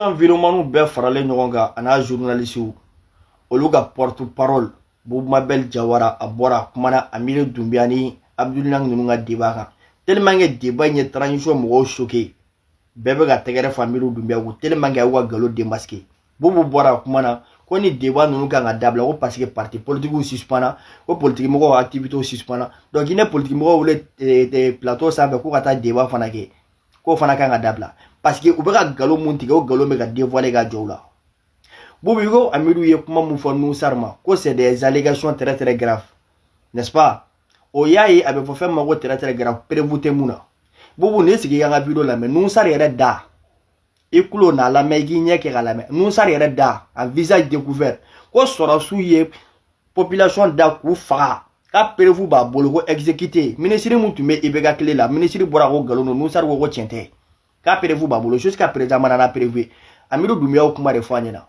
environnement bɛɛ faralen ɲɔgɔn kan a n'a journaliste olu ka porte parole Boubmabel Diawara a bɔra a kumana Amiru Doumbia ni Abdoulaye ninnu ka débat kan tellement que débat in ye transition mɔgɔw choqué bɛɛ bɛ ka tɛgɛrɛ fɔ Amiru Doumbia ko tellement que a y'u ka galon démasqué Boubou bɔra a kumana ko ni débat ninnu kan ka dabila ko parce que parti politique suspendra ko politique mɔgɔw activité suspendra donc i ne politique mɔgɔw wele plateau sanfɛ ko ka taa débat fana kɛ ko fana kan ka dabila parce que u bɛ ka galon mun tigɛ o galon bɛ ka dévoiler ka jɔ u la Boubou ko Amiru ye kuma mun fɔ Nusar ma ko c'est des allégations très très graves n'est-ce pas o y'a ye a bɛ fɔ fɛn ma ko très très grave prévu tɛ mun na Boubou ne sigi an ka vidéo lamɛn Nusar yɛrɛ da i kulo n'a lamɛn i k'i ɲɛ kɛ ka lamɛn Nusar yɛrɛ da en visage découvert ko sɔrɔsiw ye population da k'u faga k'a prévu b'a bolo ko exécuté ministre mun tun bɛ IBK tile la ministre bɔra ko galon don Nusar ko tiɲɛ tɛ k'a prévu b'a bolo jusqu'à présent mana n'a prévu Amiru Doumbia y'o kuma de fɔ an ɲɛna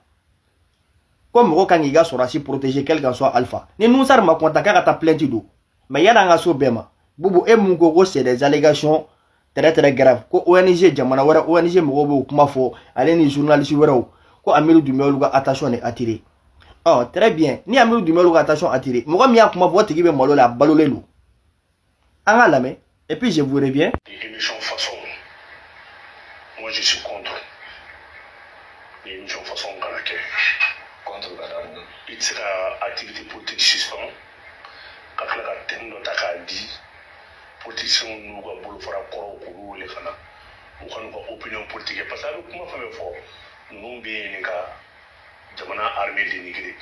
ko mɔgɔ kan k'i ka sɔrɔsi protéger quel qu'en soit alpha ni Nusar ma kɔnta k'a ka taa plainte do mais yan'an ka so bɛɛ ma Boubou e mun ko c'est des allégations très très grave ko ONG jamana wɛrɛ ONG mɔgɔw b'o kuma fɔ ale ni journaliste wɛrɛw ko Amiru Doumbia olu ka attention de attiré oh très bien ni Amiru Doumbia olu ka attention attiré mɔgɔ min y'a kuma fɔ o tigi bɛ malo la a balolen don an ka lamɛn et puis je vous reviens. Émission façon moi je suis contre les émissions façon kana kɛ contre ka da i tɛ se ka activité politique suspend ka tila ka thème dɔ ta k'a di politiciens n'u ka bolofara kɔrɔw k'olu wele fana u ka n'u ka opinion politique parce que a bɛ kuma fɛn fɛn fɔ ninnu bɛ yen ka jamana armée dénigrer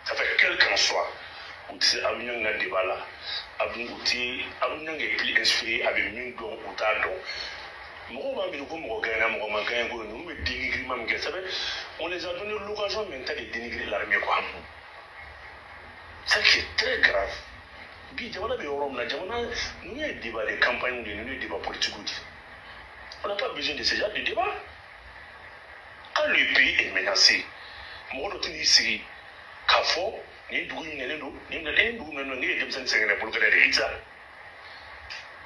ça fait quel qu'en soit u tɛ se a bɛ ɲɔgɔn ka débat la a bɛ u tɛ a bɛ ɲɔgɔn kɛ plus inspiré a bɛ min dɔn u t'a dɔn mɔgɔw b'a miiri ko mɔgɔ gagné mɔgɔ ma gagné ko ninnu bɛ dénigrement min kɛ ça fait on les a donné l'occasion maintenant de dénigrer l'armée quoi ça qui est très grave. Bi jamana bɛ yɔrɔ min na jamana ninnu ye débat de campagne de ninnu ye débat politique de on n'a pas besoin de ce genre de débat quand le pays est menacé mɔgɔ dɔ tɛ n'i sigi k'a fɔ nin dugu in nɛlen don nin dugu in nɛlen don n'i ye denmisɛnnin sɛgɛrɛ bolo kɛnɛ de i tɛ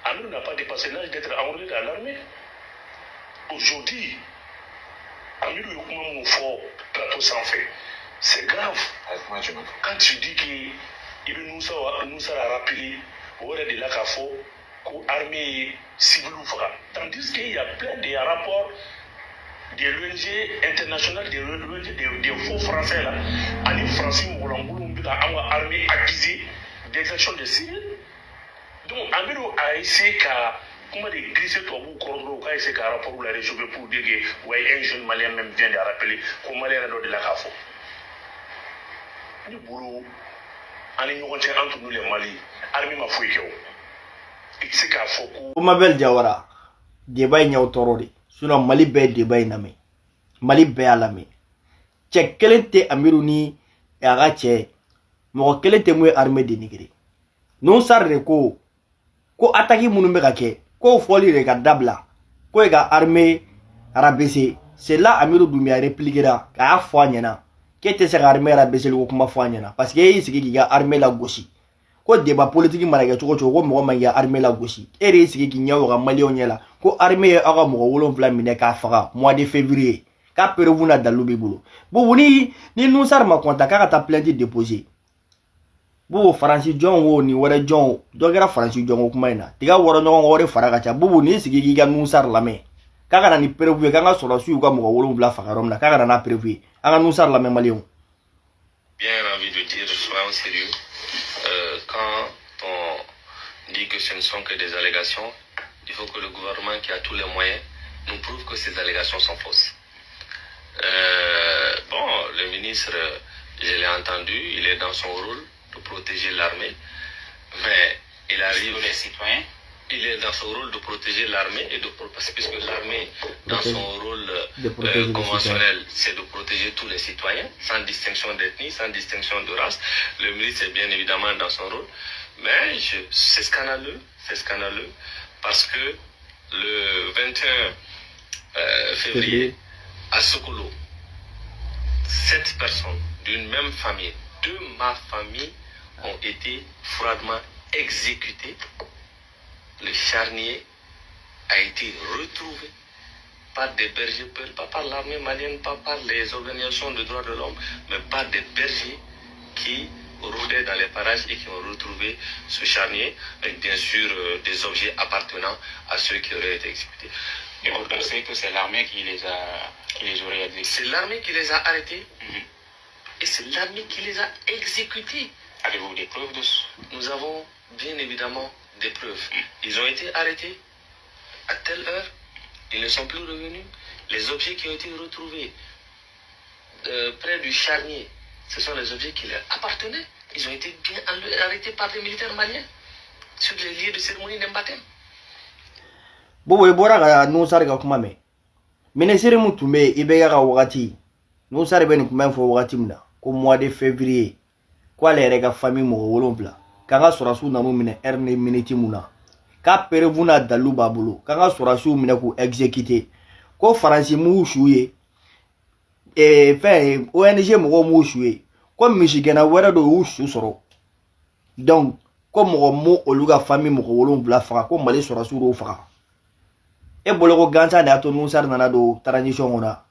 Amiru n'a pas dépassé l'âge d'être enrôlé dans l'armée aujourd'hui Amiru ye kuma mun fɔ plateau sanfɛ c'est grave quand tu dis que il nous a rappelé au de la CAFO qu'au armée civile tandis qu'il y a plein de rapports de l'ONG internationale des faux français là ani français Moulambou bika armée accusée d'exaction de civils donc Amiru a essayé qu'à comment dire glisser toi vous corridor a essayé qu'à rapport la réchauffer pour dire que ouais un jeune malien même vient de rappeler qu'au malien de la CAFO ni boulot ani ɲɔgɔn cɛ an tun le Mali armée ma foyi kɛ o i tɛ se k'a fɔ ko Boubmabel Diawara débat in y'aw tɔɔrɔ de sinon Mali bɛɛ ye débat in lamɛn Mali bɛɛ y'a lamɛn cɛ kelen tɛ Amiru ni a ka cɛ mɔgɔ kelen tɛ mun ye armée dénigré Nusar de ko attaque minnu bɛ ka kɛ k'o fɔli de ka dabila ko e ka armée rabaisser c'est là Amiru Doumbia répliquera k'a fɔ a ɲɛna k'e tɛ se ka armée rabaisser ko kuma fɔ a ɲɛna parce que e y'i sigi k'i ka armée la gosi ko débat politique mana kɛ cogo cogo ko mɔgɔ man k'i ka armée la gosi e de y'i sigi k'i ɲɛ o ka maliyɛnw ɲɛ la ko armée ye aw ka mɔgɔ 7 minɛ k'a faga mois de février k'a prévu na dalu b'i bolo Boubou ni Nusar ma kɔnta k'a ka taa plainte déposer Boubou Faransi jɔn o ni wɛrɛ jɔn o dɔ kɛra Faransi jɔn o kuma in na tiga wɔrɔ ɲɔgɔn kɔ o de fara ka ca Boubou n'i sigi k'i ka Nusar lamɛn k'a ka na ni prévu ye k'an ka sɔrɔsiw y'u ka mɔgɔ 7 faga yɔrɔ min na k'a ka na n'a prévu ye an ka Nusar lamɛn maliyɛnw. Bien envie de dire, soyons sérieux. Quand on dit que ce ne sont que des allégations, il faut que le gouvernement qui a tous les moyens nous prouve que ces allégations sont fausses. Bon, le ministre, je l'ai entendu, il est dans son rôle de protéger l'armée, mais il arrive... les citoyens. Il est dans son rôle de protéger l'armée et puisque l'armée, dans son rôle conventionnel, c'est de protéger tous les citoyens, sans distinction d'ethnie, sans distinction de race. Le ministre est bien évidemment dans son rôle, mais c'est scandaleux, parce que le 21 février, à Sokolo, 7 personnes d'une même famille, de ma famille, ont été froidement exécutées. Le charnier a été retrouvé par des bergers, pas par l'armée malienne, pas par les organisations de droits de l'homme, mais par des bergers qui rôdaient dans les parages et qui ont retrouvé ce charnier avec bien sûr des objets appartenant à ceux qui auraient été exécutés. Et vous pensez que c'est l'armée qui les aurait exécutés? C'est l'armée qui les a arrêtés et c'est l'armée qui les a exécutés. Avez-vous des preuves de ça? Nous avons bien évidemment des preuves. Ils ont été arrêtés à telle heure, ils ne sont plus revenus. Les objets qui ont été retrouvés près du charnier, ce sont les objets qui leur appartenaient. Ils ont été bien arrêtés par des militaires maliens sur les lieux de cérémonie d'un baptême. Bobo ibora no sarga kuma me ministre mutume ibega ga wakati no sarbe ni kuma fo wakati mna ko mois de février ko le rega famille mo wolonfla kanga sorasu na mo mine erne minute muna ka perevuna dalu babulu kanga sorasu mine ko exécuter ko faransi mu shuye fait ONG mo mo shuye ko michigana wera do ushu soro donc ko mo oluga famille mo wolonfla fa ko mali sorasu ro fa e boloko gansa da to nusar nana do transition ona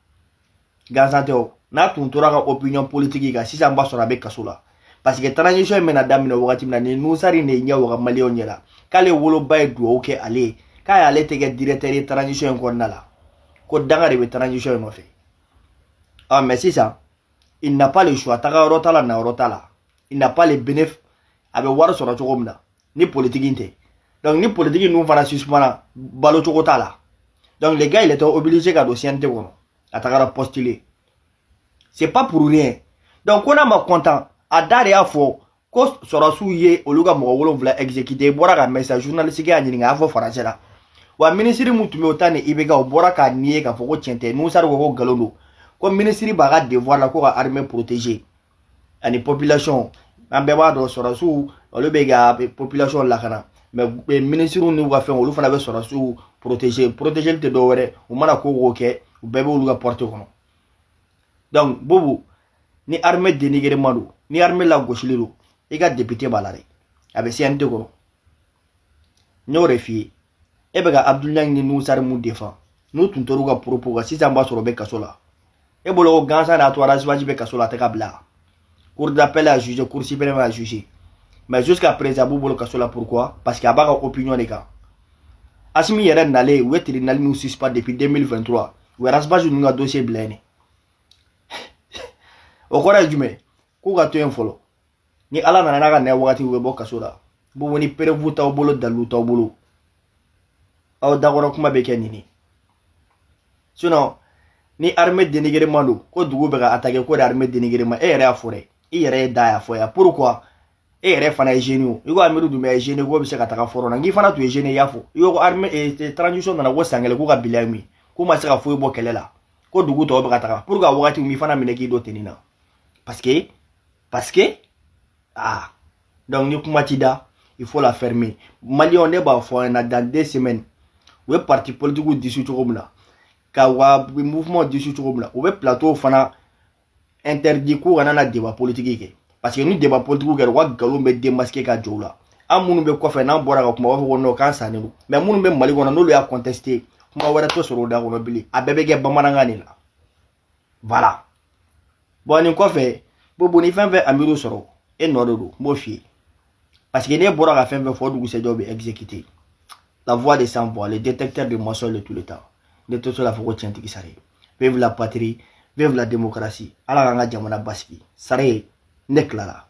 gansa teo na tuntura ka opinion politique ga sisa mba sora be kasula parce que transition mena damina wakati mna ni nusari ne nya wa malion yela kale wolo bay do oke ale kay ale tege directeur transition ko nala ko danga de transition no fe ah mais sisa il n'a pas le choix taga rotala na rotala il n'a pas les bénéfices avec waro sora chogomna ni politique inte donc ni politique nous fana suspendre balo chogotala. Donc les gars, ils étaient obligés à dossier à postuler. C'est pas pour rien. Donc on a ma content. À d'ailleurs fort, quand sera souillé au lugar où on voulait exécuter, boire un message journalistique à n'y avoir français là. Ou un ministre moutoumé autant et ibega au boire qu'à nier qu'à faut tienter. Nous ça au galono. Comme ministre barat de voir la cour à armée protégée. À une population. Un béba de sera sous le béga population là. Mais le ministre nous va faire au loup avec sera sous protéger le doore ou mana ko woke ou bébé ou porte kono. Donc bobu ni armée dénigré madu ni armée la gauche lilo et ga député balare avec CNT kono no refi e bega Abdoulaye ni nous sar mu défend nous tuntoru ga propos ga sisa mba soro be kasola e bolo gansa na to araswaji be kasola ta kabla cour d'appel à juger cour suprême à juger mais jusqu'à présent bobo kasola pourquoi parce qu'il y a pas opinion les gars. Asmi yere nale ou tribunal nous suspend depuis 2023 ou rasbaju nous dossier blene o kora jume ku ga to en folo ni ala na na ga ne wakati we boka sola bo woni perevuta o bolo dalu to bolo aw dagoro kuma be kenini sinon ni armée dénigré mando ko dugu be ga attaquer ko armée dénigré ma e yere afore e yere da ya foya pourquoi e yere fana génie yugo amiru du me génie go bi se ka taka foro na ngi fana tu génie yafo yugo armée et transition na wo sangele ko ga bilami ko ma se ka fo bo kelela ko dugu to be ka taka pourquoi wakati mi fana mineki do tenina parce que ah donc ni kuma tida il faut la fermer mali on est ba fo na dans 2 semaines we parti politique disu chogomna ka wa mouvement disu chogomna we plateau fana interdit ko na débat politique parce que nous débat politique ko wa galo be démasquer ka jola amunu be ko fe na bora ka kuma wa ko no kan sanelu mais munu be mali ko na no ya contester kuma wara to soro da ko no bili abebe ge bamananga ni la voilà bon ni ko fe bobo ni fin amiru soro e no do mo fi parce que ne bora ka fin fo du se job exécuter la voix des sans voix les détecteurs de mensonges de tout le temps de tout cela faut que tienti ki sare vive la patrie vive la démocratie ala nga jamana baski sare neklara